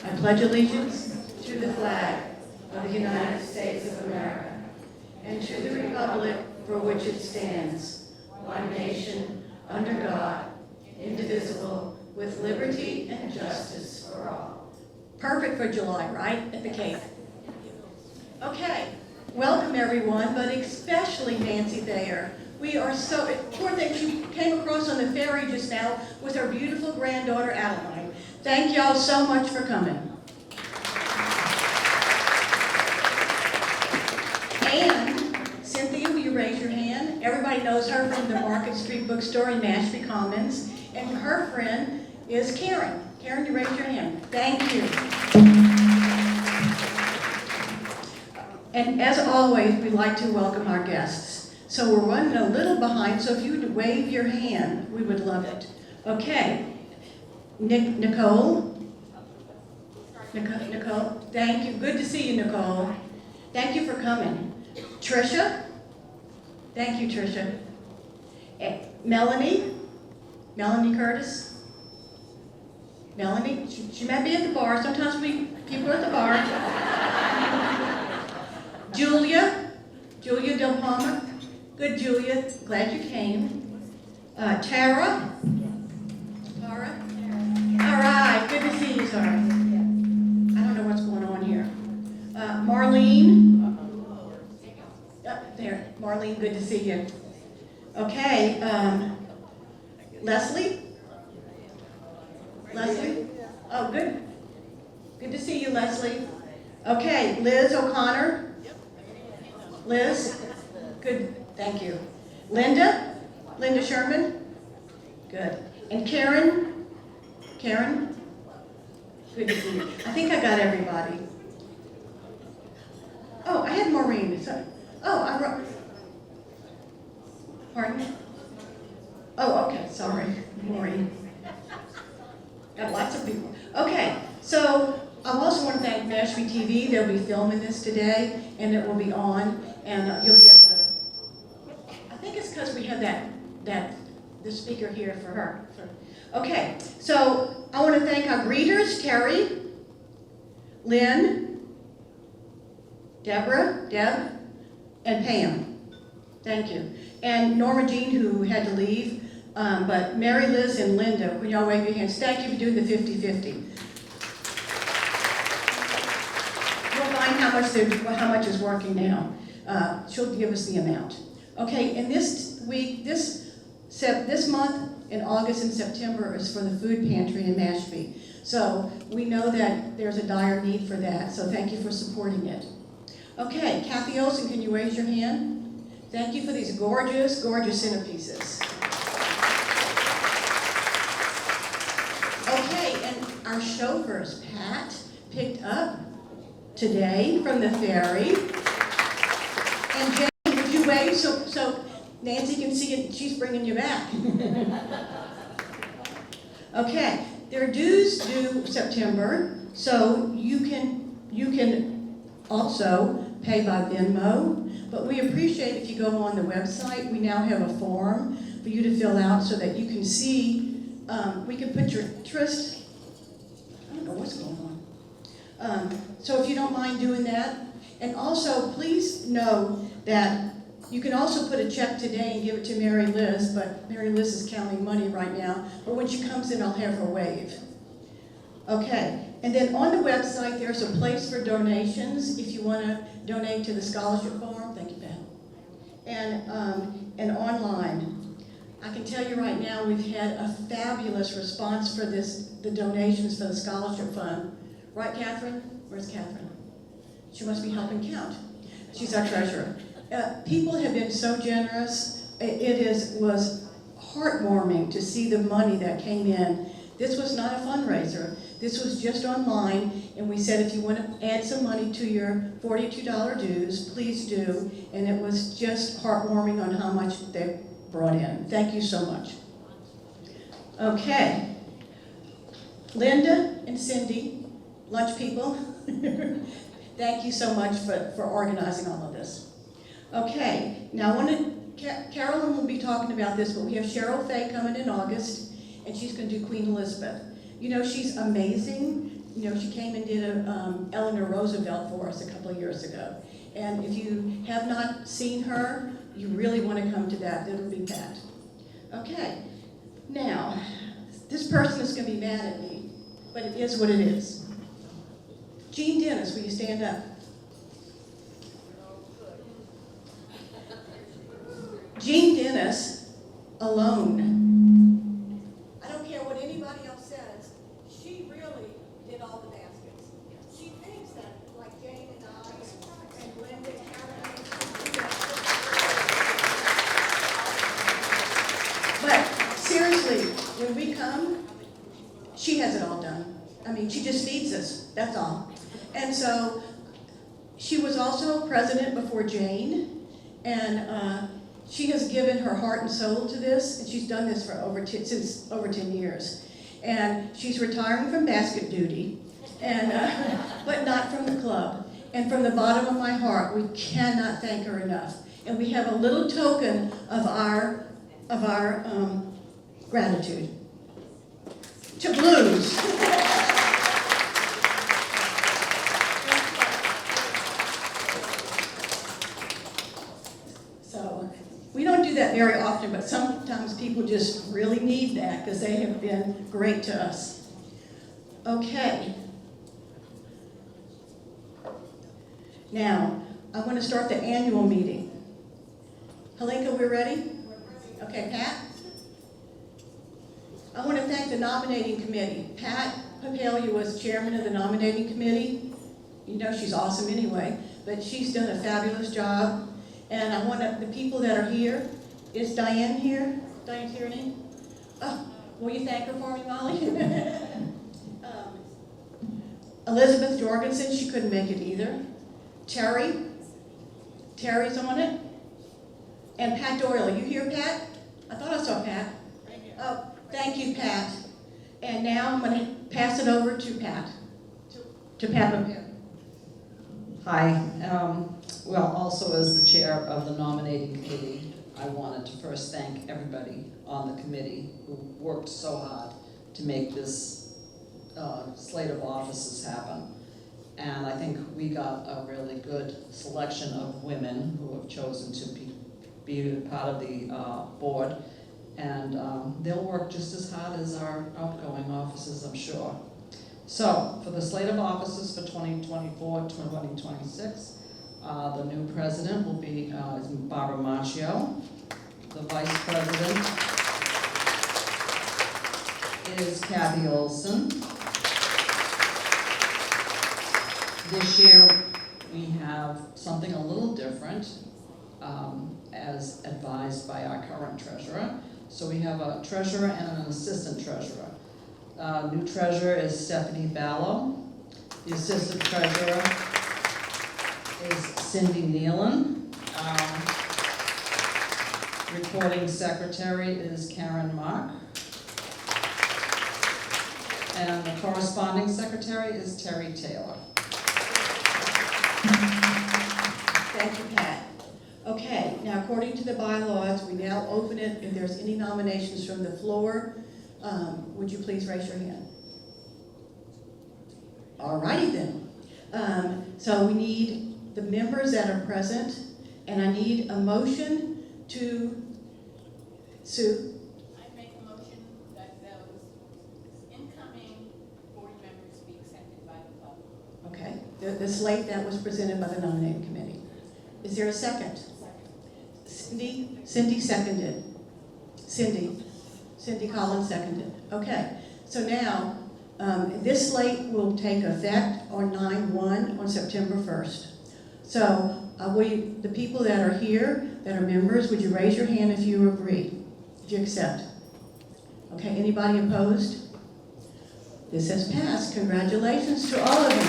I pledge allegiance to the flag of the United States of America and to the republic for which it stands, one nation, under God, indivisible, with liberty and justice for all. Perfect for July, right? At the Cape. Okay, welcome everyone, but especially Nancy Thayer. We are so, poor thing, she came across on the ferry just now with her beautiful granddaughter, Adeline. Thank y'all so much for coming. And Cynthia, will you raise your hand? Everybody knows her from the Market Street Bookstore in Mashpee Commons. And her friend is Karen. Karen, you raise your hand. Thank you. And as always, we'd like to welcome our guests. So we're running a little behind, so if you would wave your hand, we would love it. Okay. Nicole, thank you. Good to see you, Nicole. Thank you for coming. Tricia, thank you, Tricia. Melanie Curtis. Melanie, she might be at the bar. Sometimes people are at the bar. Julia Del Palma. Good, Julia. Glad you came. Tara. All right. Good to see you, Tara. I don't know what's going on here. Marlene. There. Marlene, good to see you. Okay. Leslie. Oh, good. Good to see you, Leslie. Okay. Liz O'Connor. Liz. Good. Thank you. Linda Sherman. Good. And Karen. Good to see you. I think I got everybody. Oh, I had Maureen. I wrote. Pardon? Oh, okay. Sorry, Maureen. Got lots of people. Okay. So I also want to thank Mashpee TV. They'll be filming this today, and it will be on, and you'll be able to. I think it's because we have the speaker here for her. Okay, so I want to thank our greeters, Terry, Lynn, Deborah, Deb, and Pam. Thank you. And Norma Jean, who had to leave, but Mary Liz and Linda, when y'all wave your hands, thank you for doing the 50-50. We'll find how much is working now. She'll give us the amount. Okay, and this week, this month in August and September is for the food pantry in Mashpee. So we know that there's a dire need for that, so thank you for supporting it. Okay, Kathy Olson, can you raise your hand? Thank you for these gorgeous, gorgeous centerpieces. Okay, and our chauffeurs, Pat, picked up today from the ferry. And Jane, would you wave so Nancy can see it? She's bringing you back. Okay, their dues due September, so you can also pay by Venmo, but we appreciate if you go on the website. We now have a form for you to fill out so that you can see, we can put your interest, I don't know what's going on. So if you don't mind doing that, and also please know that you can also put a check today and give it to Mary Liz, but Mary Liz is counting money right now, but when she comes in, I'll have her wave. Okay, and then on the website, there's a place for donations if you want to donate to the scholarship forum. Thank you, Pat. And online. I can tell you right now, we've had a fabulous response for the donations for the scholarship fund. Right, Catherine? Where's Catherine? She must be helping count. She's our treasurer. People have been so generous. It was heartwarming to see the money that came in. This was not a fundraiser. This was just online, and we said if you want to add some money to your $42 dues, please do. And it was just heartwarming on how much they brought in. Thank you so much. Okay. Linda and Cindy, lunch people, thank you so much for organizing all of this. Okay, now Carolyn will be talking about this, but we have Cheryl Fay coming in August, and she's going to do Queen Elizabeth. You know, she's amazing. you know, she came and did a Eleanor Roosevelt for us a couple of years ago. And if you have not seen her, you really want to come to that. It'll be Pat. Okay, now, this person is going to be mad at me, but it is what it is. Jean Dennis, will you stand up? Jean Dennis alone. I don't care what anybody else says, she really did all the baskets. She thinks that, like Jane and I, and Linda, Karen, but seriously, when we come, she has it all done. I mean, she just feeds us, that's all. And so, she was also president before Jane, and she has given her heart and soul to this, and she's done this for since over 10 years. And she's retiring from basket duty, and but not from the club. And from the bottom of my heart, we cannot thank her enough. And we have a little token of our gratitude. To Blues. We don't do that very often, but sometimes people just really need that because they have been great to us. Okay. Now, I want to start the annual meeting. Helenka, we're ready? Okay, Pat? I want to thank the nominating committee. Pat Papalia was chairman of the nominating committee. You know she's awesome anyway, but she's done a fabulous job. And I want the people that are here, is Diane here? Diane's here, name? Oh, will you thank her for me, Molly? Elizabeth Jorgensen, she couldn't make it either. Terry's on it. And Pat Doyle, you here, Pat? I thought I saw Pat. Oh, thank you, Pat. And now I'm going to pass it over to Pat. To Pat Papalia. Hi. Well, also as the chair of the nominating committee, I wanted to first thank everybody on the committee who worked so hard to make this slate of offices happen. And I think we got a really good selection of women who have chosen to be part of the board. And they'll work just as hard as our outgoing officers, I'm sure. So, for the slate of offices for 2024-2026, the new president will be Barbara Macchio. The vice president is Kathy Olson. This year we have something a little different, as advised by our current treasurer. So we have a treasurer and an assistant treasurer. New treasurer is Stephanie Ballo. The assistant treasurer is Cindy Nealon. Recording secretary is Karen Mark. And the corresponding secretary is Terry Taylor. Thank you, Pat. Okay, now according to the bylaws, we now open it. If there's any nominations from the floor, would you please raise your hand? All righty then. So we need the members that are present, and I need a motion to Sue. I make a motion that those incoming board members be accepted by the club. Okay, the slate that was presented by the nominating committee. Is there a second? Cindy seconded. Cindy Collins seconded. Okay, so now this slate will take effect on 9/1 on September 1st. So the people that are here, that are members, would you raise your hand if you agree, if you accept? Okay, anybody opposed? This has passed. Congratulations to all of you.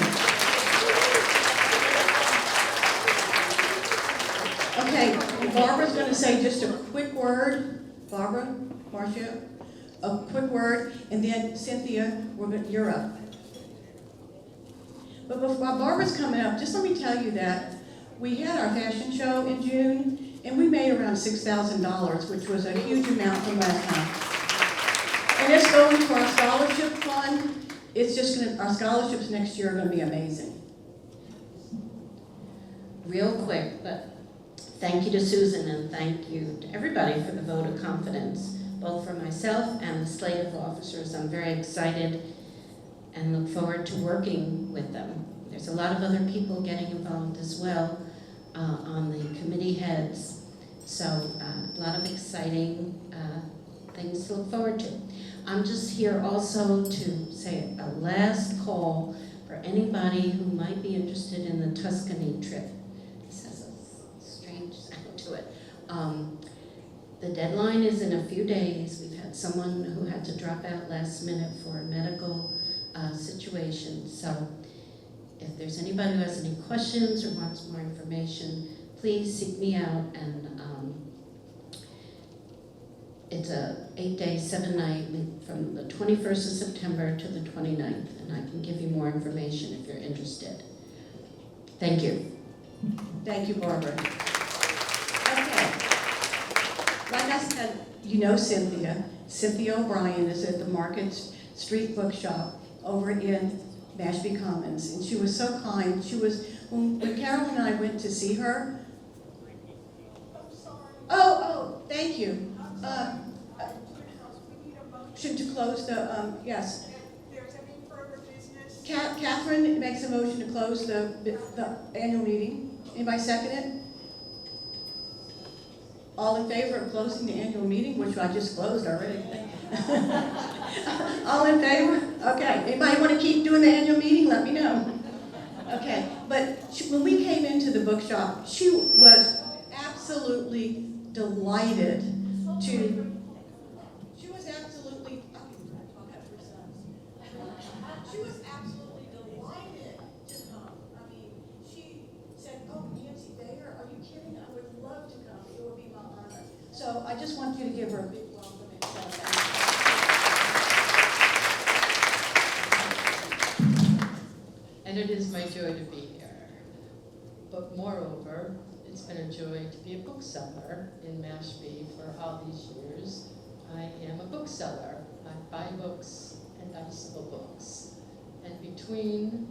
Okay, Barbara's going to say just a quick word. Barbara, Marcia, a quick word, and then Cynthia, you're up. But while Barbara's coming up, just let me tell you that we had our fashion show in June, and we made around $6,000, which was a huge amount from last time. And it's going to our scholarship fund. it's just gonna, our scholarships next year are gonna be amazing. Real quick, but thank you to Susan and thank you to everybody for the vote of confidence, both for myself and the slate of officers. I'm very excited and look forward to working with them. There's a lot of other people getting involved as well on the committee heads. So a lot of exciting things to look forward to. I'm just here also to say a last call for anybody who might be interested in the Tuscany trip. This has a strange sound to it. The deadline is in a few days. We've had someone who had to drop out last minute for a medical situation. So if there's anybody who has any questions or wants more information, please seek me out. And it's a 8-day, 7-night from the 21st of September to the 29th. And I can give you more information if you're interested. Thank you. Thank you, Barbara. Okay. Like I said, you know Cynthia. Cynthia O'Brien is at the Market Street Bookshop over in Mashpee Commons. And she was so kind. She was, when Carol and I went to see her. Oh, thank you. To close the, yes. If there's any further business. Catherine makes a motion to close the annual meeting. Anybody second it? All in favor of closing the annual meeting, which I just closed already? All in favor? Okay. Anybody want to keep doing the annual meeting? Let me know. Okay. But when we came into the bookshop, she was absolutely delighted to. She was absolutely delighted to come. I mean, she said, "Oh, Nancy Thayer, are you kidding? I would love to come. It would be my honor." So I just want you to give her a big welcome and And it is my joy to be here. But moreover, it's been a joy to be a bookseller in Mashpee for all these years. I am a bookseller. I buy books and I sell books. And between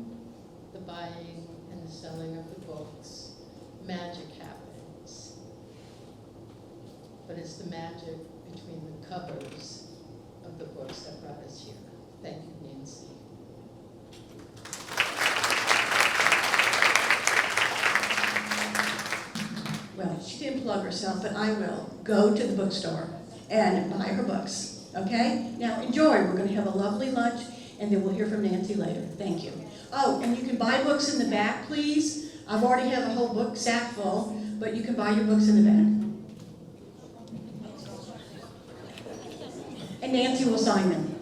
the buying and the selling of the books, magic happens. But it's the magic between the covers of the books that brought us here. Thank you, Nancy. well, she didn't plug herself, but I will. Go to the bookstore and buy her books. Okay? Now enjoy. We're going to have a lovely lunch, and then we'll hear from Nancy later. Thank you. Oh, and you can buy books in the back, please. I've already have a whole book sack full, but you can buy your books in the back. And Nancy will sign them.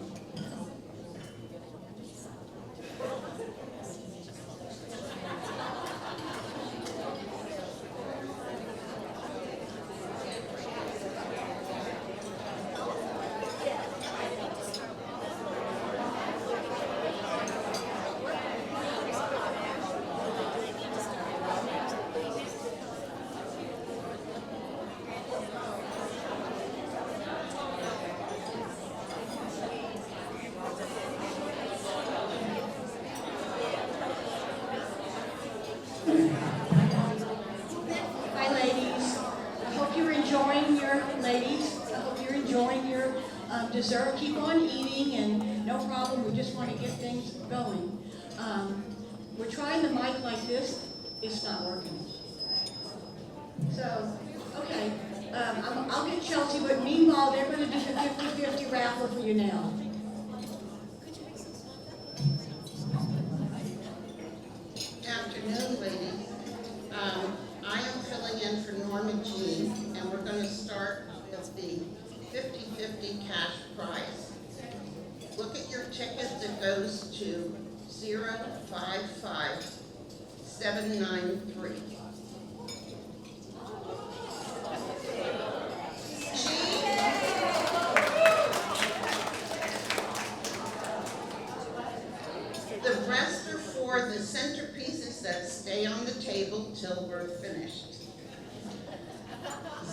Hi, ladies. I hope you're enjoying your, ladies, I hope you're enjoying your dessert. Keep on eating, and no problem. We just want to get things going. We're trying the mic like this. It's not working. So, okay. I'll get Chelsea, but meanwhile, they're going to do the 50-50 raffle for you now. Afternoon, ladies. I am filling in for Norma Jean, and we're going to start with the 50-50 cash prize. Look at your ticket that goes to 055793. The rest are for the centerpieces that stay on the table till we're finished.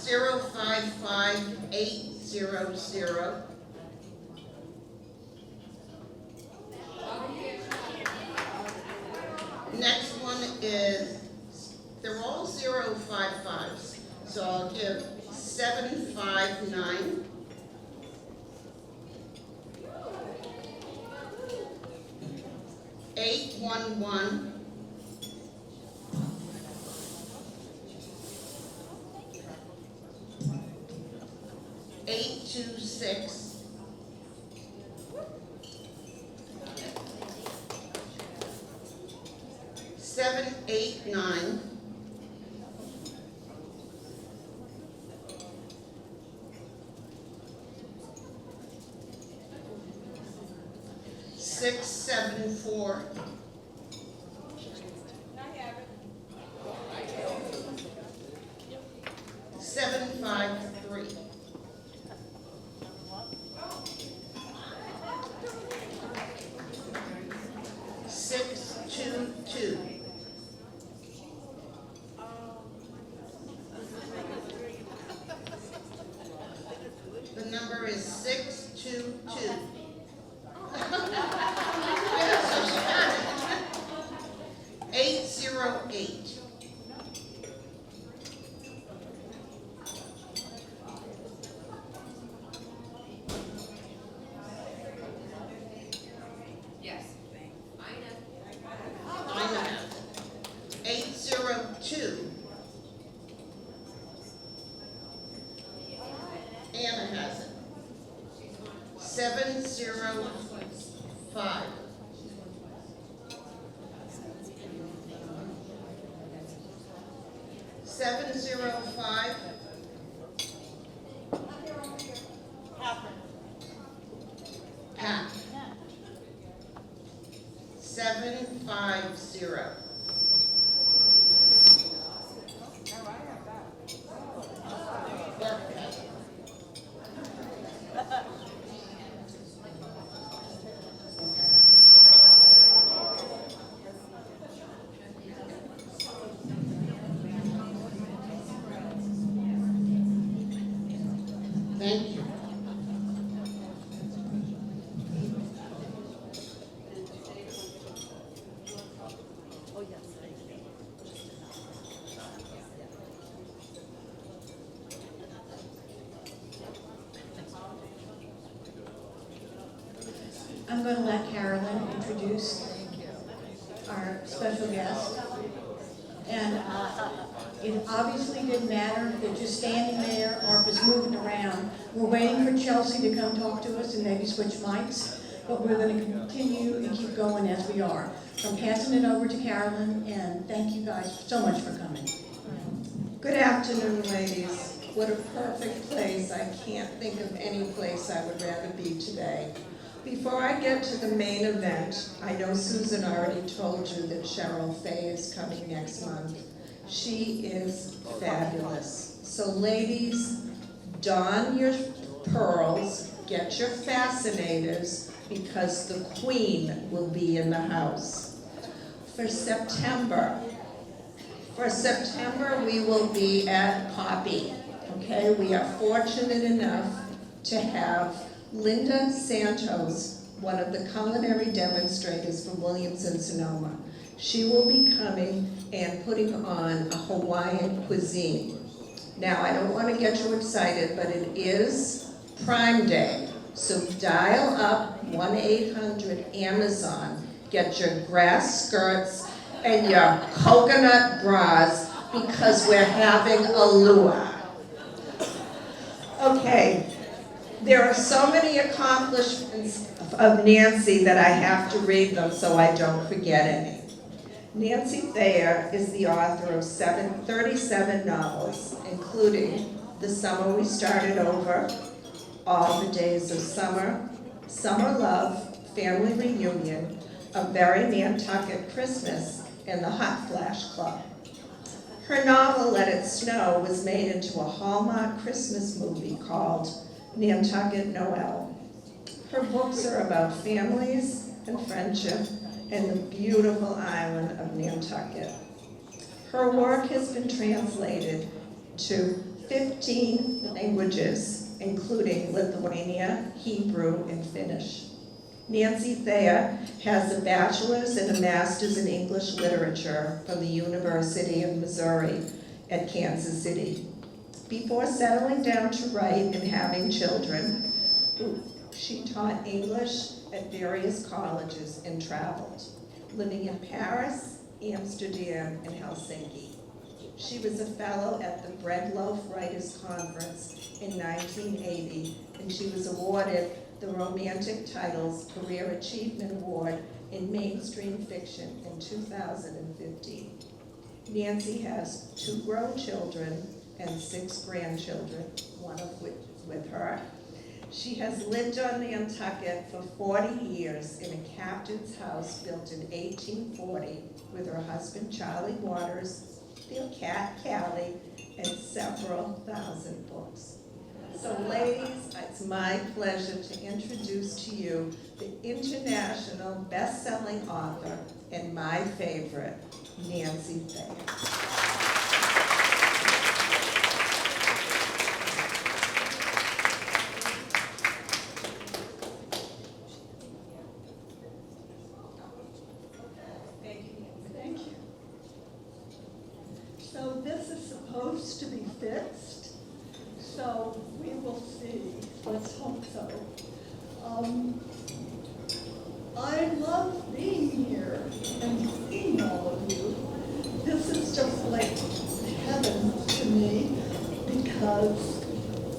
055800. is, they're all 055s, so I'll give 759. 811. 826. 789. 674. 753. 622. The number is 622. Yeah, so she got it. 808. 802. Anna has it. 705. 705. Pat. 750. Thank you. I'm going to let Carolyn introduce our special guest. And it obviously didn't matter if they're just standing there or if it's moving around. We're waiting for Chelsea to come talk to us and maybe switch mics, but we're going to continue and keep going as we are. So I'm passing it over to Carolyn, and thank you guys so much for coming. Good afternoon, ladies. What a perfect place. I can't think of any place I would rather be today. Before I get to the main event, I know Susan already told you that Cheryl Fay is coming next month. She is fabulous. So ladies, don your pearls, get your fascinators, because the queen will be in the house. For September, we will be at Poppy. Okay, we are fortunate enough to have Linda Santos, one of the culinary demonstrators from Williams-Sonoma. She will be coming and putting on a Hawaiian cuisine. Now, I don't want to get you excited, but it is Prime Day. So dial up 1-800-AMAZON, get your grass skirts and your coconut bras, because we're having a luau. Okay. There are so many accomplishments of Nancy that I have to read them so I don't forget any. Nancy Thayer is the author of 37 novels, including The Summer We Started Over, All the Days of Summer, Summer Love, Family Reunion, A Very Nantucket Christmas, and The Hot Flash Club. Her novel, Let It Snow, was made into a Hallmark Christmas movie called Nantucket Noel. Her books are about families and friendship and the beautiful island of Nantucket. Her work has been translated to 15 languages, including Lithuania, Hebrew, and Finnish. Nancy Thayer has a bachelor's and a master's in English literature from the University of Missouri at Kansas City. Before settling down to write and having children, she taught English at various colleges and traveled, living in Paris, Amsterdam, and Helsinki. She was a fellow at the Bread Loaf Writers Conference in 1980, and she was awarded the Romantic Titles Career Achievement Award in Mainstream Fiction in 2015. Nancy has 2 grown children and 6 grandchildren, one of which is with her. She has lived on Nantucket for 40 years in a captain's house built in 1840 with her husband Charlie Waters, their cat Callie, and several thousand books. So ladies, it's my pleasure to introduce to you the international best-selling author and my favorite, Nancy Thayer. Thank you. So this is supposed to be fixed, so we will see. Let's hope so. I love being here and seeing all of you. This is just like heaven to me because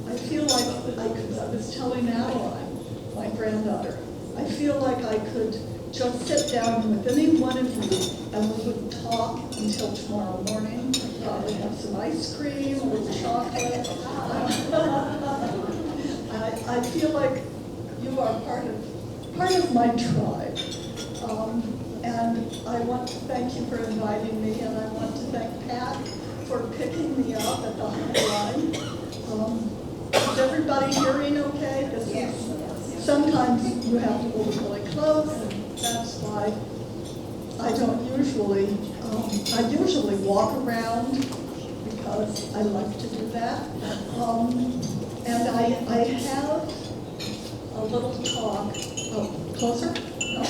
I feel like I was telling Adeline, my granddaughter, I feel like I could just sit down with any one of you and we would talk until tomorrow morning, probably have some ice cream, a little chocolate. I feel like you are part of my tribe. And I want to thank you for inviting me, and I want to thank Pat for picking me up at the High Line. Is everybody hearing okay? Sometimes you have to hold really close, and that's why I don't usually, I usually walk around because I like to do that. And I have a little talk, closer? No?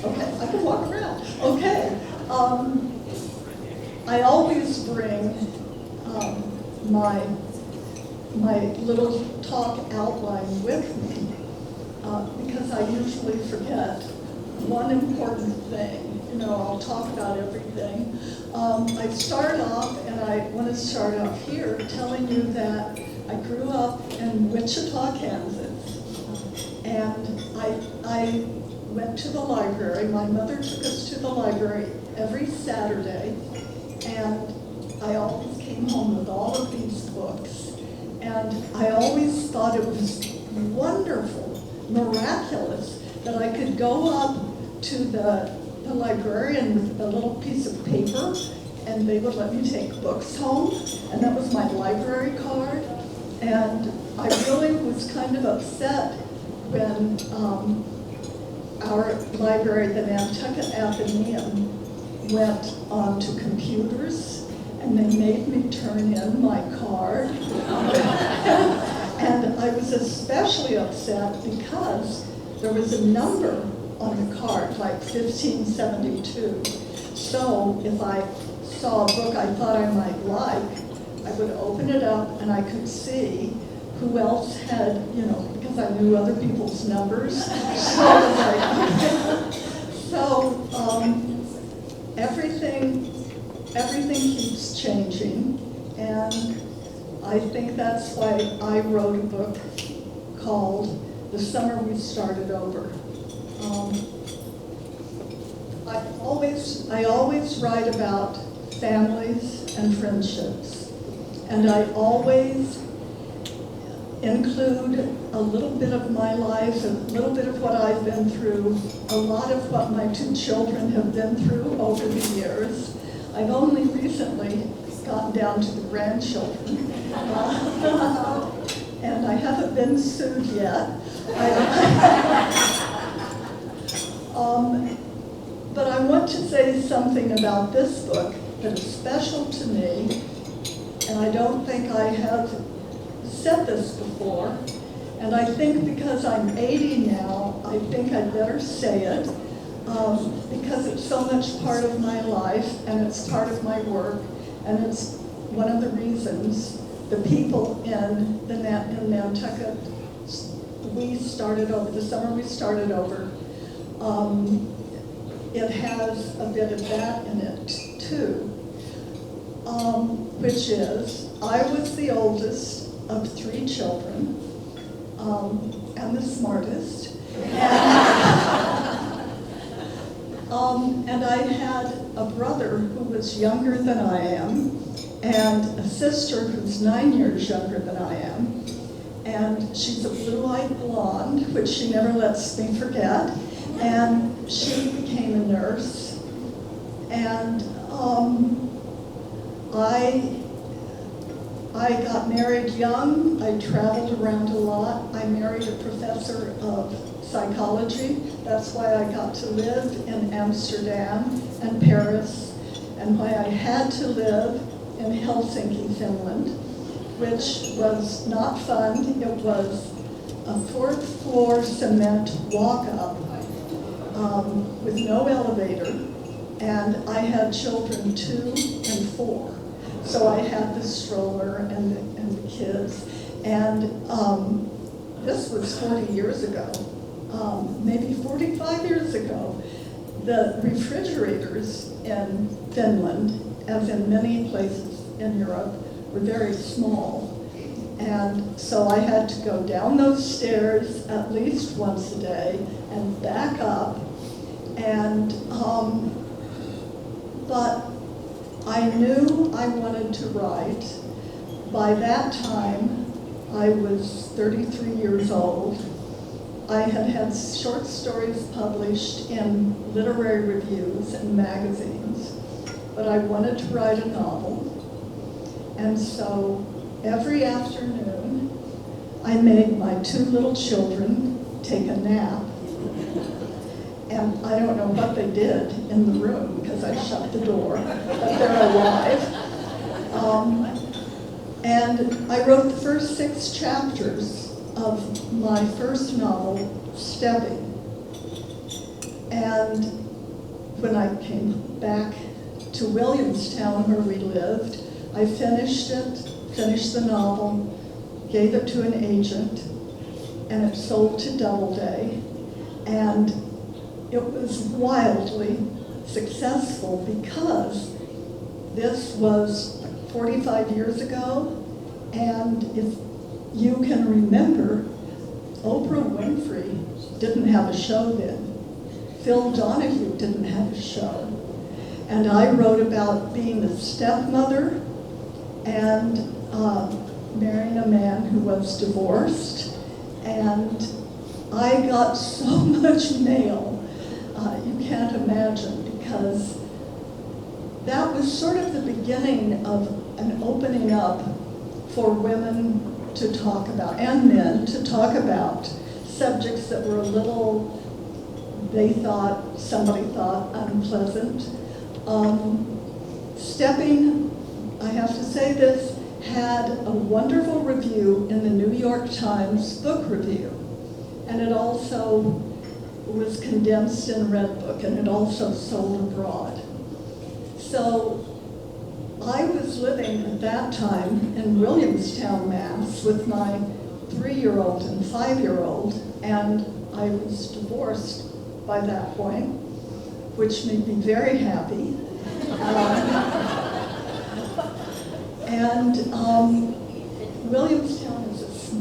Okay, I can walk around. Okay. I always bring my little talk outline with me because I usually forget one important thing. You know, I'll talk about everything. I start off, and I want to start off here telling you that I grew up in Wichita, Kansas, and I went to the library. My mother took us to the library every Saturday, and I always came home with all of these books. And I always thought it was wonderful, miraculous, that I could go up to the librarian with a little piece of paper, and they would let me take books home, and that was my library card. And I really was kind of upset when our library, the Nantucket Athenaeum, went on to computers, and they made me turn in my card. And I was especially upset because there was a number on the card, like 1572. So if I saw a book I thought I might like, I would open it up and I could see who else had, you know, because I knew other people's numbers. So everything keeps changing, and I think that's why I wrote a book called The Summer We Started Over. I always write about families and friendships, and I always include a little bit of my life, a little bit of what I've been through, a lot of what my 2 children have been through over the years. I've only recently gotten down to the grandchildren, and I haven't been sued yet. But I want to say something about this book that is special to me, and I don't think I have said this before, And I think because I'm 80 now, I think I'd better say it, because it's so much part of my life, and it's part of my work, and it's one of the reasons the people in Nantucket, we started over, the summer we started over, it has a bit of that in it too, which is, I was the oldest of 3 children, and the smartest. And I had a brother who was younger than I am, and a sister who's 9 years younger than I am. And she's a blue-eyed blonde, which she never lets me forget. And she became a nurse. And I got married young. I traveled around a lot. I married a professor of psychology. That's why I got to live in Amsterdam and Paris, and why I had to live in Helsinki, Finland, which was not fun. It was a 4th floor cement walk-up with no elevator, and I had children 2 and 4. So I had the stroller and the kids, and this was 40 years ago, maybe 45 years ago. The refrigerators in Finland, as in many places in Europe, were very small. And so I had to go down those stairs at least once a day and back up. And, but I knew I wanted to write. By that time, I was 33 years old. I had had short stories published in literary reviews and magazines, but I wanted to write a novel. And so every afternoon, I made my 2 little children take a nap. And I don't know what they did in the room because I shut the door, but they're alive. And I wrote the first 6 chapters of my first novel, Stepping. And when I came back to Williamstown, where we lived, I finished the novel, gave it to an agent, and it sold to Doubleday. And it was wildly successful because this was 45 years ago, and if you can remember, Oprah Winfrey didn't have a show then. Phil Donahue didn't have a show. And I wrote about being a stepmother and marrying a man who was divorced. And I got so much mail, you can't imagine, because that was sort of the beginning of an opening up for women to talk about, and men to talk about, subjects that were a little, somebody thought unpleasant. Stepping, I have to say this, had a wonderful review in the New York Times book review. And it also was condensed in Redbook, and it also sold abroad. So I was living at that time in Williamstown, Mass, with my 3-year-old and 5-year-old, and I was divorced by that point, which made me very happy. Williamstown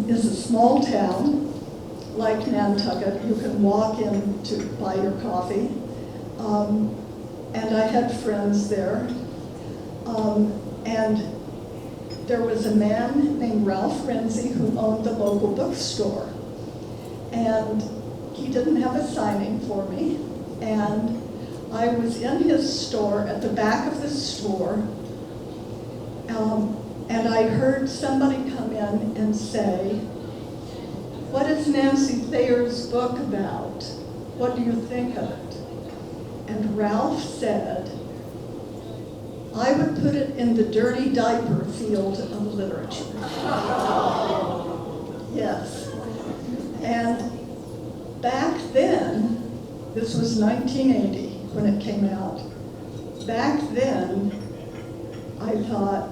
is a small town, like Nantucket. You can walk in to buy your coffee. And I had friends there. And there was a man named Ralph Renzi who owned the local bookstore. And he didn't have a signing for me. And I was in his store, at the back of the store, and I heard somebody come in and say, "What is Nancy Thayer's book about? What do you think of it?" And Ralph said, "I would put it in the dirty diaper field of literature." Yes. And back then, this was 1980 when it came out. Back then, I thought,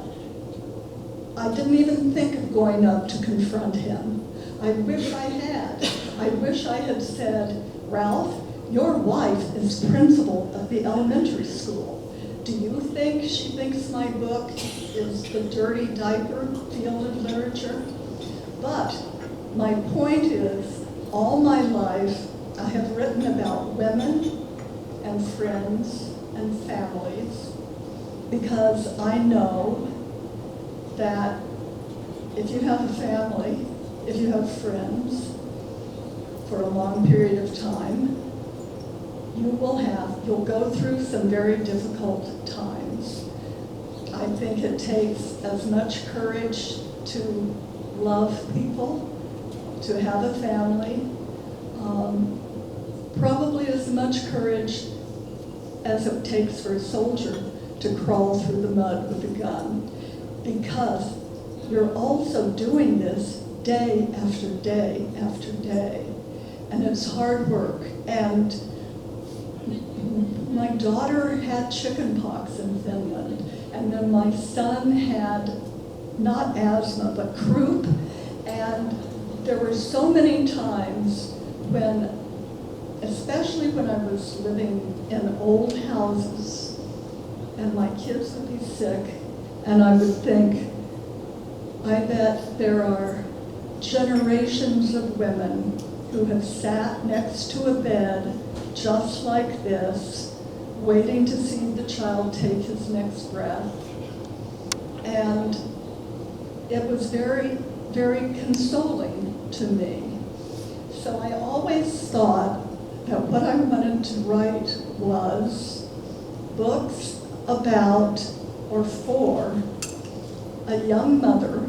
I didn't even think of going up to confront him. I wish I had. I wish I had said, Ralph, your wife is principal of the elementary school. Do you think she thinks my book is the dirty diaper field of literature? But my point is, all my life, I have written about women and friends and families because I know that if you have a family, if you have friends for a long period of time, you'll go through some very difficult times. I think it takes as much courage to love people, to have a family, probably as much courage as it takes for a soldier to crawl through the mud with a gun, because you're also doing this day after day after day, and it's hard work. And my daughter had chickenpox in Finland, and then my son had not asthma, but croup, and there were so many times when, especially when I was living in old houses, and my kids would be sick, and I would think, I bet there are generations of women who have sat next to a bed just like this, waiting to see the child take his next breath. And it was very, very consoling to me. So I always thought that what I wanted to write was books about or for a young mother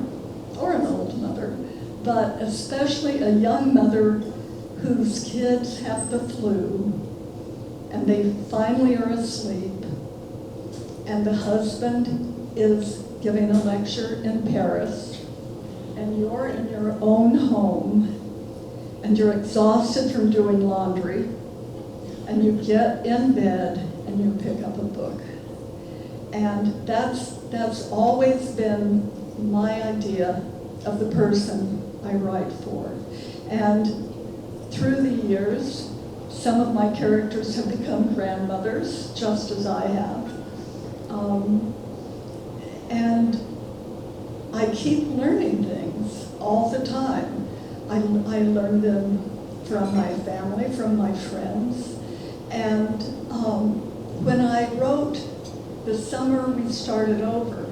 or an old mother, but especially a young mother whose kids have the flu and they finally are asleep, and the husband is giving a lecture in Paris, and you're in your own home, and you're exhausted from doing laundry, and you get in bed and you pick up a book. And that's always been my idea of the person I write for. And through the years, some of my characters have become grandmothers, just as I have. And I keep learning things all the time. I learn them from my family, from my friends. And when I wrote The Summer We Started Over,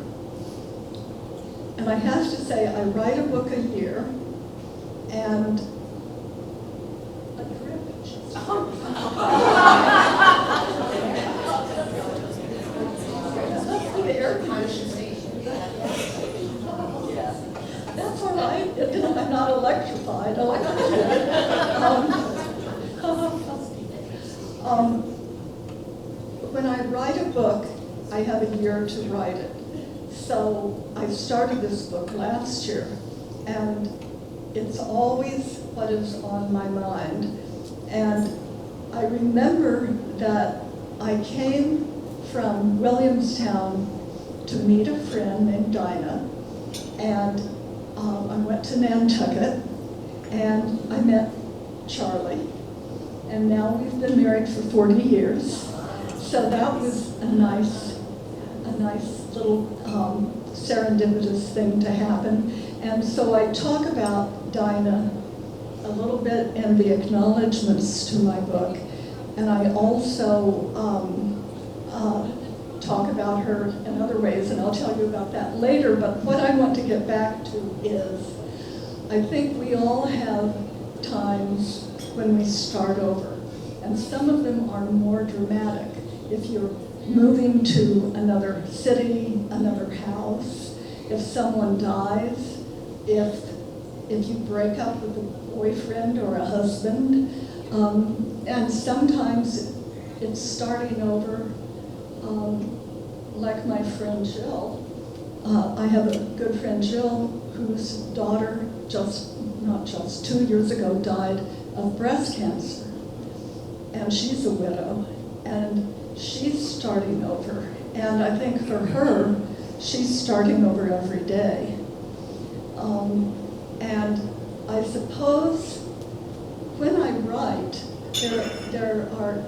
and I have to say, I write a book a year, and the air conditioning. That's all right. I'm not electrified. When I write a book, I have a year to write it. So I started this book last year, and it's always what is on my mind. And I remember that I came from Williamstown to meet a friend named Dinah, and I went to Nantucket, and I met Charlie, and now we've been married for 40 years. So that was a nice little serendipitous thing to happen. And so I talk about Dinah a little bit in the acknowledgments to my book, and I also talk about her in other ways, and I'll tell you about that later. But what I want to get back to is, I think we all have times when we start over, and some of them are more dramatic. If you're moving to another city, another house, if someone dies, if you break up with a boyfriend or a husband, and sometimes it's starting over, like my friend Jill. I have a good friend Jill whose daughter just not just 2 years ago, died of breast cancer. And she's a widow, and she's starting over. And I think for her, she's starting over every day. And I suppose when I write,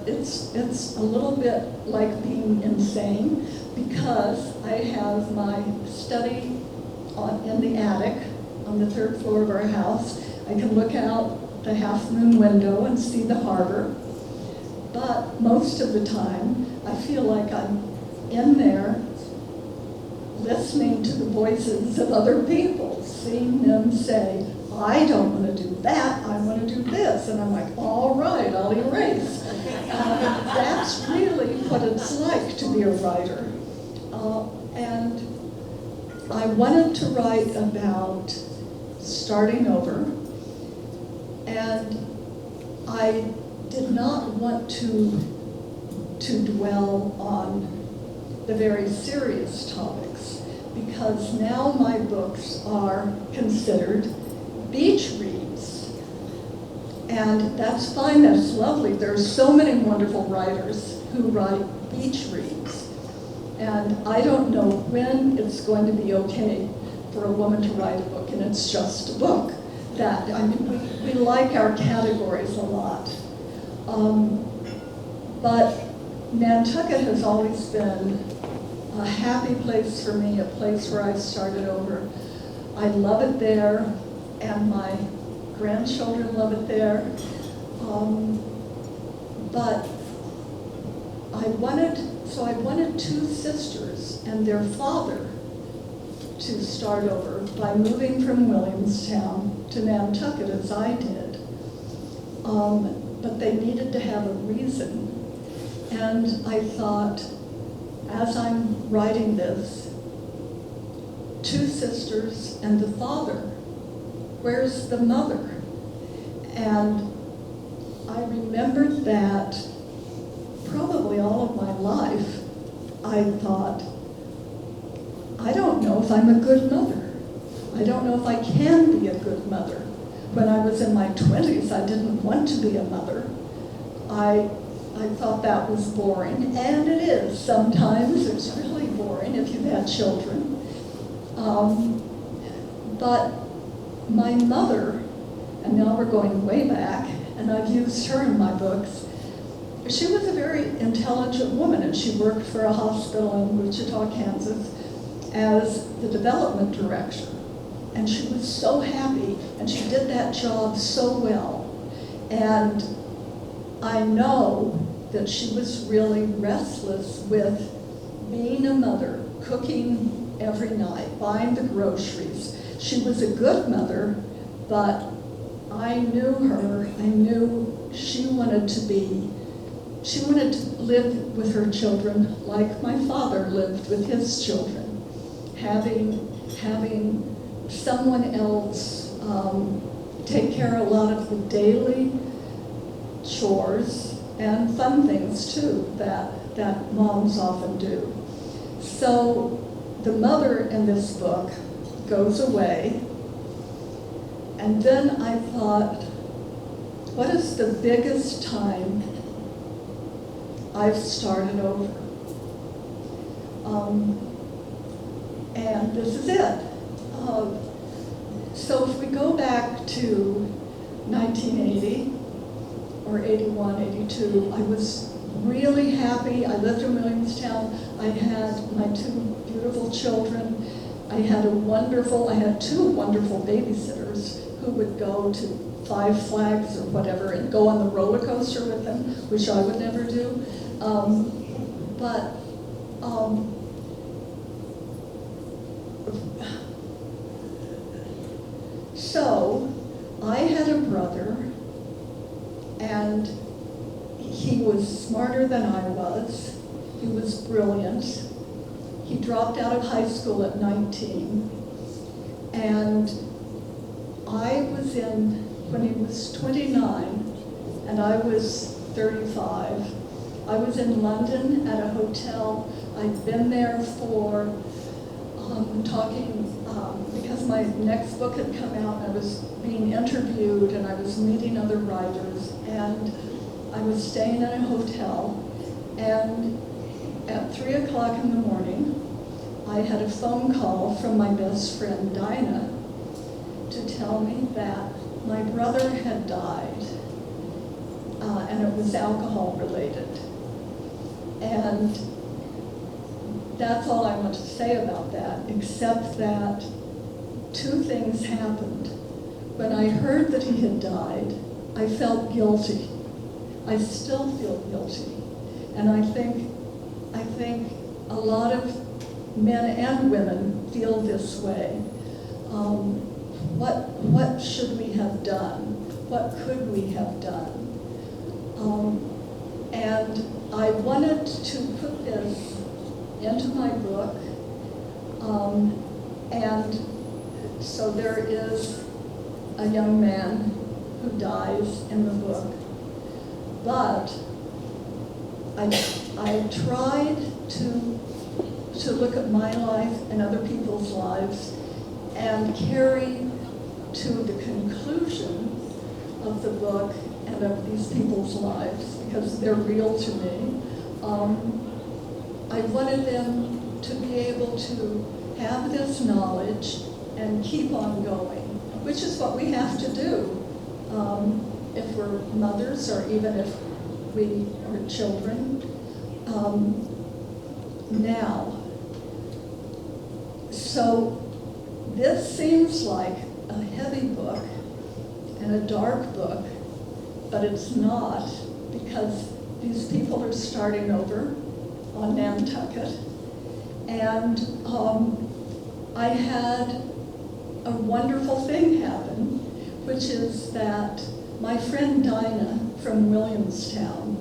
it's a little bit like being insane, because I have my study in the attic on the 3rd floor of our house. I can look out the half-moon window and see the harbor. But most of the time, I feel like I'm in there listening to the voices of other people, seeing them say, I don't want to do that, I want to do this. And I'm like, all right, I'll erase. That's really what it's like to be a writer. And I wanted to write about starting over, and I did not want to dwell on the very serious topics, because now my books are considered beach reads. And that's fine, that's lovely. There's so many wonderful writers who write beach reads. And I don't know when it's going to be okay for a woman to write a book, and it's just a book. We like our categories a lot. But Nantucket has always been a happy place for me, a place where I started over. I love it there, and my grandchildren love it there. But I wanted 2 sisters and their father to start over by moving from Williamstown to Nantucket, as I did. But they needed to have a reason. And I thought, as I'm writing this, 2 sisters and the father, where's the mother? And I remembered that probably all of my life, I thought, I don't know if I'm a good mother. I don't know if I can be a good mother. When I was in my 20s, I didn't want to be a mother. I thought that was boring, and it is. Sometimes it's really boring if you've had children. But my mother, and now we're going way back, and I've used her in my books, she was a very intelligent woman, and she worked for a hospital in Wichita, Kansas, as the development director. And she was so happy, and she did that job so well. And I know that she was really restless with being a mother, cooking every night, buying the groceries. She was a good mother, but I knew her. I knew she wanted to live with her children like my father lived with his children, having someone else take care of a lot of the daily chores and fun things too that moms often do. So the mother in this book goes away, and then I thought, what is the biggest time I've started over? And this is it. So if we go back to 1980 or 81, 82, I was really happy. I lived in Williamstown. I had my 2 beautiful children. I had 2 wonderful babysitters who would go to Five Flags or whatever and go on the roller coaster with them, which I would never do. So I had a brother, and he was smarter than I was. He was brilliant. He dropped out of high school at 19. And when he was 29 and I was 35, I was in London at a hotel. I'd been there because because my next book had come out, and I was being interviewed, and I was meeting other writers, and I was staying in a hotel, and at 3 o'clock in the morning, I had a phone call from my best friend Dinah to tell me that my brother had died, and it was alcohol related. And that's all I want to say about that, except that two things happened. When I heard that he had died, I felt guilty. I still feel guilty. And I think a lot of men and women feel this way. What should we have done? What could we have done? And I wanted to put this into my book. And so there is a young man who dies in the book. But I tried to look at my life and other people's lives and carry to the conclusion of the book and of these people's lives, because they're real to me. I wanted them to be able to have this knowledge and keep on going, which is what we have to do if we're mothers or even if we are children. Now, so this seems like a heavy book and a dark book, but it's not, because these people are starting over on Nantucket. And I had a wonderful thing happen, which is that my friend Dinah from Williamstown,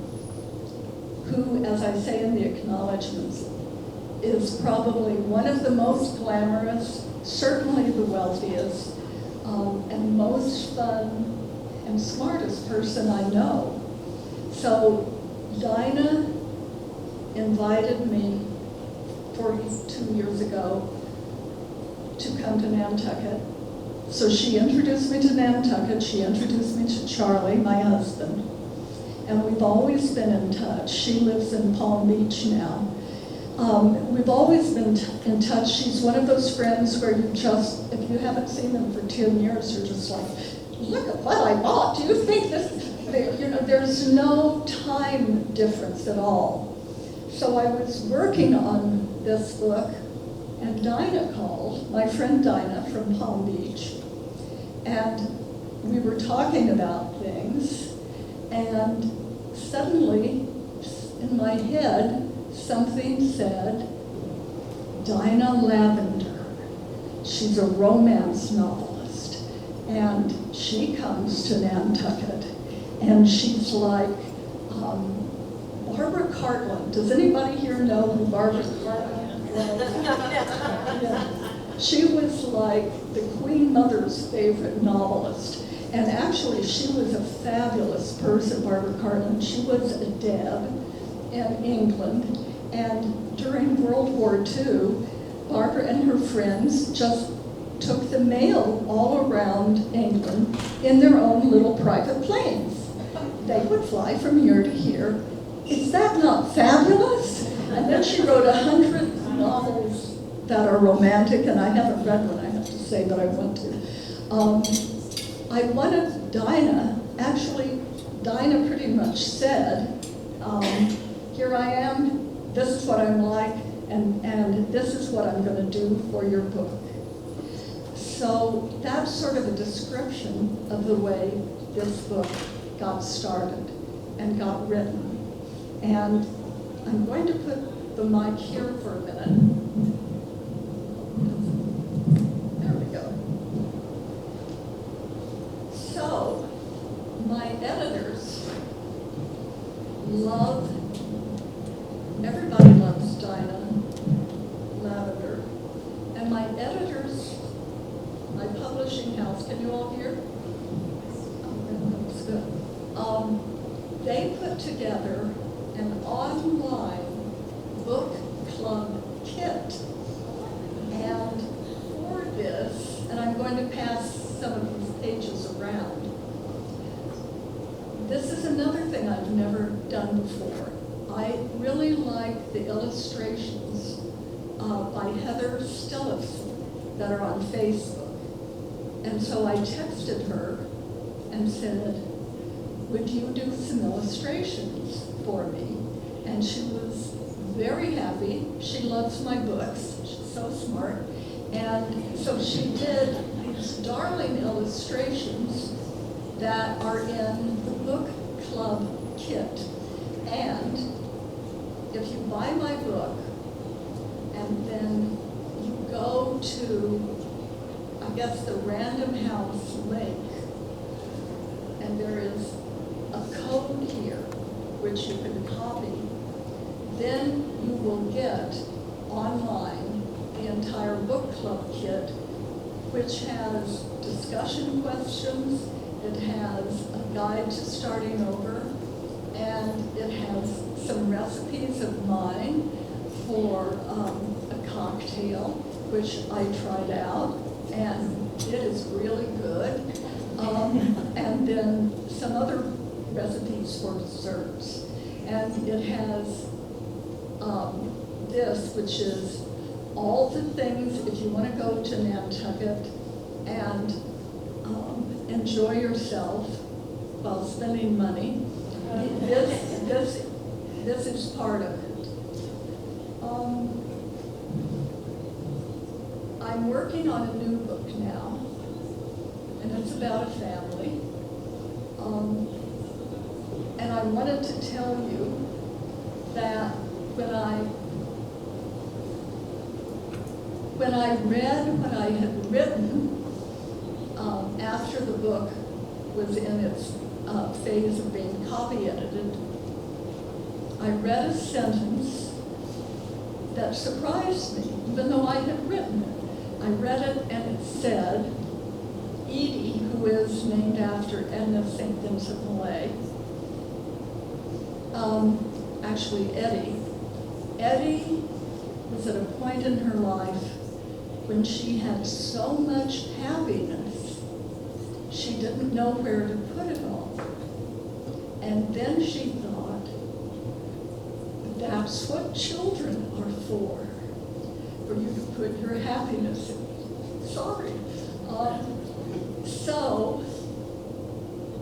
who, as I say in the acknowledgments, is probably one of the most glamorous, certainly the wealthiest, and most fun and smartest person I know. So Dinah invited me 42 years ago to come to Nantucket. So she introduced me to Nantucket, she introduced me to Charlie, my husband, and we've always been in touch. She lives in Palm Beach now. We've always been in touch. She's one of those friends where you just, if you haven't seen them for 10 years, you're just like, look at what I bought. Do you think this, you know, there's no time difference at all. So I was working on this book, and Dinah called, my friend Dinah from Palm Beach, and we were talking about things, and suddenly in my head something said, Dinah Lavender. She's a romance novelist, and she comes to Nantucket, and she's like Barbara Cartland. Does anybody here know who Barbara Cartland was? Yeah. She was like the Queen Mother's favorite novelist. And actually, she was a fabulous person, Barbara Cartland. She was a deb in England. And during World War II, Barbara and her friends just took the mail all around England in their own little private planes. They would fly from here to here. Is that not fabulous? And then she wrote 100 novels that are romantic, and I haven't read one, I have to say, but I want to. I wanted Dinah, actually, Dinah pretty much said, here I am, this is what I'm like, and this is what I'm going to do for your book. So that's sort of a description of the way this book got started and got written. And I'm going to put the mic here for a minute. There we go. So, my editors love, everybody loves Dinah Lavender. And my editors, my publishing house, can you all hear? Oh, that's good. They put together an online book club kit. And for this, and going to pass some of these pages around. This is another thing I've never done before. I really like the illustrations by Heather Stillifson that are on Facebook. And so I texted her and said, would you do some illustrations for me? And she was very happy. She loves my books. She's so smart. And so she did these darling illustrations that are in the book club kit. And if you buy my book and then you go to, I guess, the Random House link, and there is a code here which you can copy, then you will get online the entire book club kit, which has discussion questions, it has a guide to starting over, and it has some recipes of mine for a cocktail, which I tried out, and it is really good. And then some other recipes for desserts. And it has this, which is all the things, if you want to go to Nantucket and enjoy yourself while spending money, this is part of it. I'm working on a new book now, and it's about a family. And I wanted to tell you that when I read what I had written after the book was in its phase of being copy edited, I read a sentence that surprised me, even though I had written it. I read it and it said, Edie, who is named after Edna St. Vincent Millay, actually Eddie was at a point in her life when she had so much happiness, she didn't know where to put it all. And then she thought, that's what children are for you to put your happiness in. Sorry. So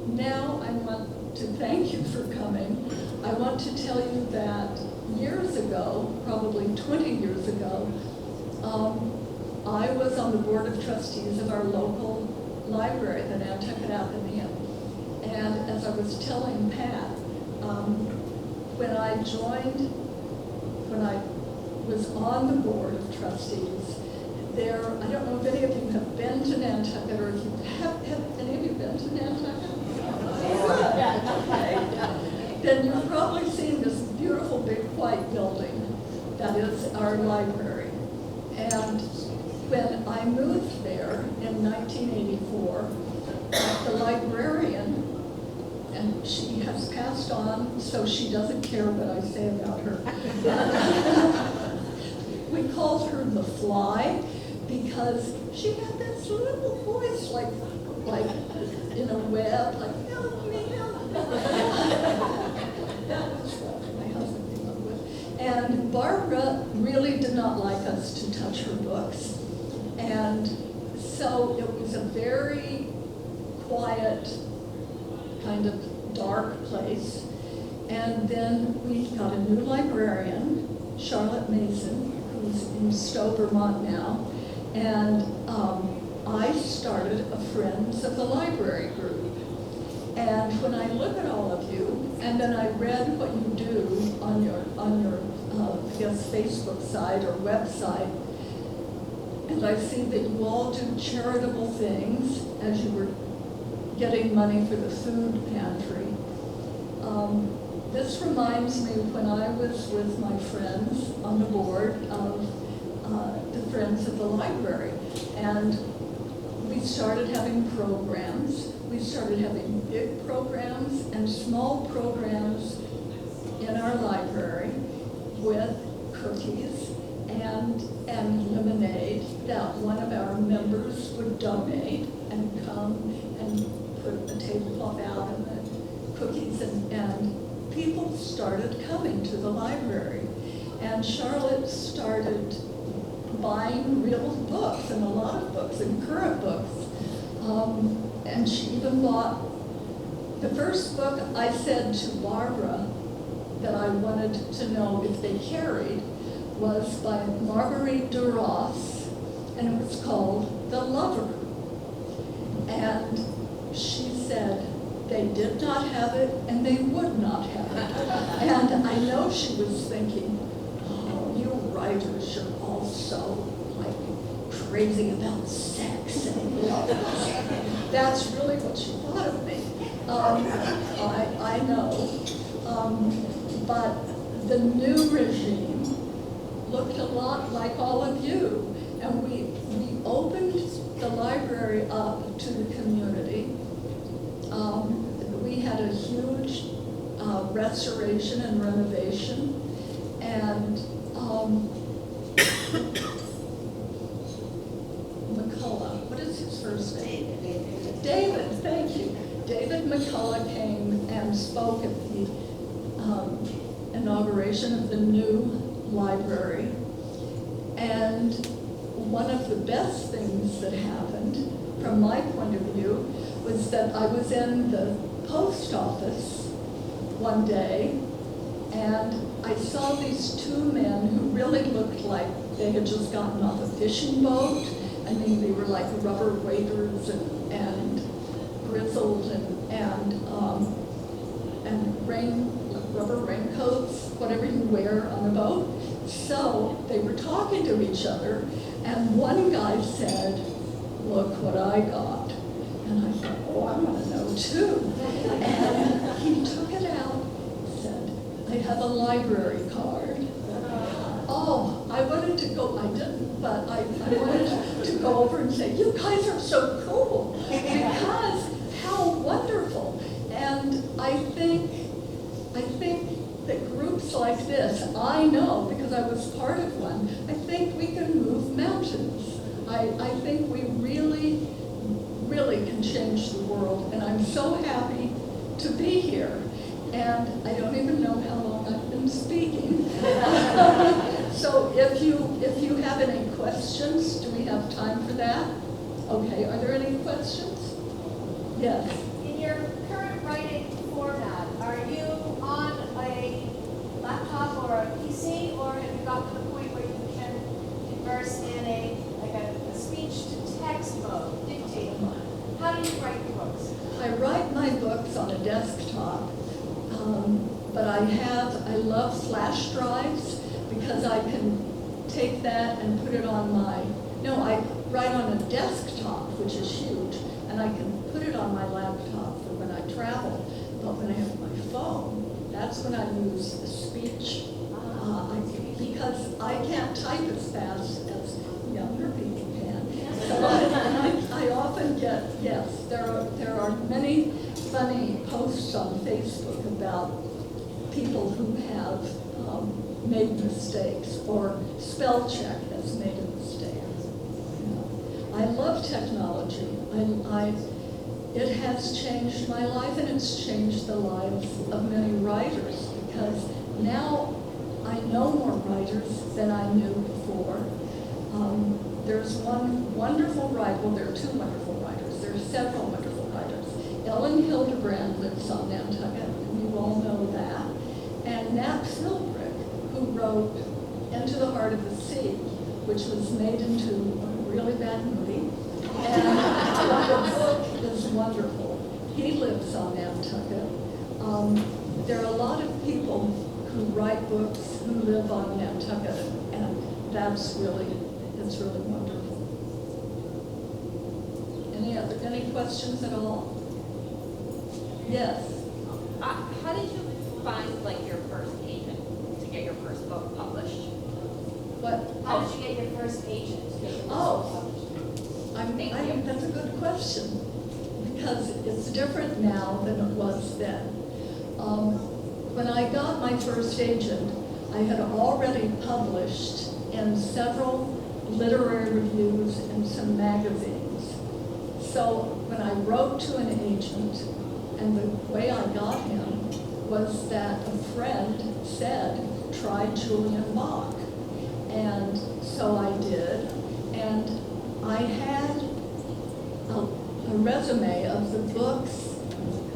now I want to thank you for coming. I want to tell you that years ago, probably 20 years ago, I was on the board of trustees of our local library, the Nantucket Athenaeum. And as I was telling Pat, when I was on the board of trustees, there, I don't know if any of you have been to Nantucket, or if you have any of you been to Nantucket? Okay. Then you've probably seen this beautiful big white building that is our library. And when I moved there in 1984, the librarian, and she has passed on, so she doesn't care what I say about her. We called her the Fly because she had this little voice like in a web, like, help me, help me. That was what my husband came up with. And Barbara really did not like us to touch her books. And so it was a very quiet, kind of dark place. And then we got a new librarian, Charlotte Mason, who's in Stowe, Vermont now. And I started a Friends of the Library group. And when I look at all of you, and then I read what you do on your I guess, Facebook site or website, and I see that you all do charitable things as you were getting money for the food pantry. This reminds me when I was with my friends on the board of the Friends of the Library. And we started having programs. We started having big programs and small programs in our library with cookies and lemonade that one of our members would donate and come and put the tablecloth out and the cookies and people started coming to the library. And Charlotte started buying real books and a lot of books and current books. And she even bought, the first book I said to Barbara that I wanted to know if they carried was by Marguerite Duras, and it was called The Lover. And she said they did not have it and they would not have it. And I know she was thinking, oh, you writers are all so like crazy about sex and that's really what she thought of me. I know. But the new regime looked a lot like all of you. And we opened the library up to the community. We had a huge restoration and renovation. And McCullough, what is his first name? David, thank you. David McCullough came and spoke at the inauguration of the new library. And one of the best things that happened, from my point of view, was that I was in the post office one day and I saw these two men who really looked like they had just gotten off a fishing boat. I mean, they were like rubber waders and grizzled and rubber raincoats, whatever you wear on a boat. So they were talking to each other, and one guy said, "Look what I got." And I thought, oh, I want to know too. And he took it out and said, "I have a library card." Oh, I wanted to go, I didn't, but I wanted to go over and say, "You guys are so cool," because how wonderful. And I think that groups like this, I know because I was part of one, I think we can move mountains. I think we really, really can change the world, and I'm so happy to be here. And I don't even know how long I've been speaking. So if you have any questions, do we have time for that? Okay, are there any questions? Yes. In your current writing format, are you on a laptop or a PC, or have you gotten to the point where you can converse in a speech-to-text mode, dictate mode? How do you write your books? I write my books on a desktop, but I love flash drives because I can take that and put it on I write on a desktop, which is huge, and I can put it on my laptop for when I travel. But when I have my phone, that's when I use speech, because I can't type as fast as younger people can. So I often get, yes, there are many funny posts on Facebook about people who have made mistakes, or spell check has made a mistake. I love technology. It has changed my life, and it's changed the lives of many writers, because now I know more writers than I knew before. There's one wonderful writer, well, there are two wonderful writers. There are several wonderful writers. Ellen Hildebrand lives on Nantucket, and you all know that. And Nat Philbrick, who wrote Into the Heart of the Sea, which was made into a really bad movie. And the book is wonderful. He lives on Nantucket. There are a lot of people who write books who live on Nantucket, and it's really wonderful. Any questions at all? Yes. How did you find your first agent to get your first book published? What? How did you get your first agent to get your first book published? That's a good question, because it's different now than it was then. When I got my first agent, I had already published in several literary reviews and some magazines. So when I wrote to an agent, and the way I got him was that a friend said, try Julian Bach. And so I did, and I had a resume of the books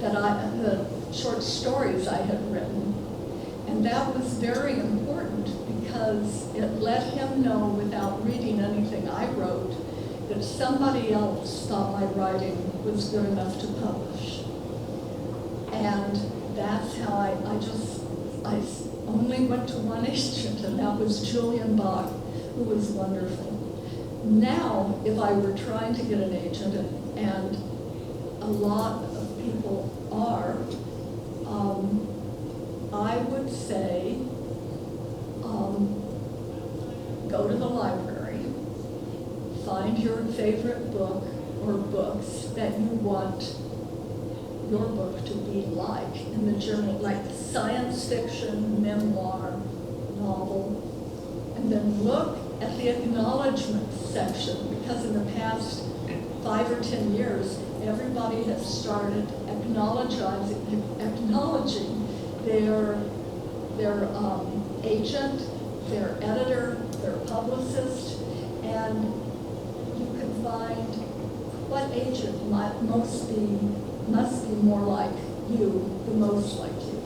the short stories I had written. And that was very important because it let him know without reading anything I wrote that somebody else thought my writing was good enough to publish. And that's how I only went to one agent, and that was Julian Bach, who was wonderful. Now, if I were trying to get an agent, and a lot of people are, I would say, go to the library, find your favorite book or books that you want your book to be like in the journal, like science fiction, memoir, novel, and then look at the acknowledgement section, because in the past 5 or 10 years, everybody has started acknowledging their agent, their editor, their publicist, and you can find what agent must be more like you, the most like you.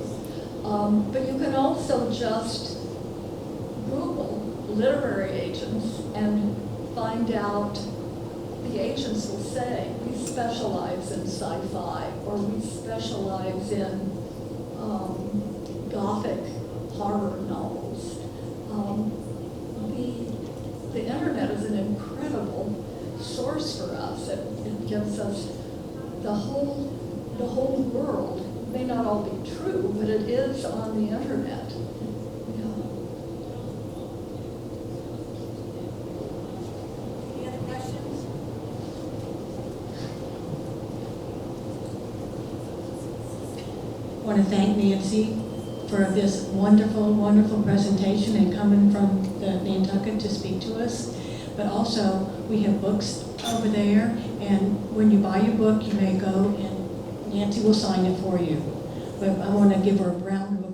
But you can also just Google literary agents and find out. The agents will say, we specialize in sci-fi, or we specialize in Gothic horror novels. The internet is an incredible source for us. It gives us the whole world. It may not all be true, but it is on the internet. Any other questions? I want to thank Nancy for this wonderful, wonderful presentation and coming from Nantucket to speak to us. But also, we have books over there, and when you buy your book, you may go and Nancy will sign it for you. But I want to give her a round of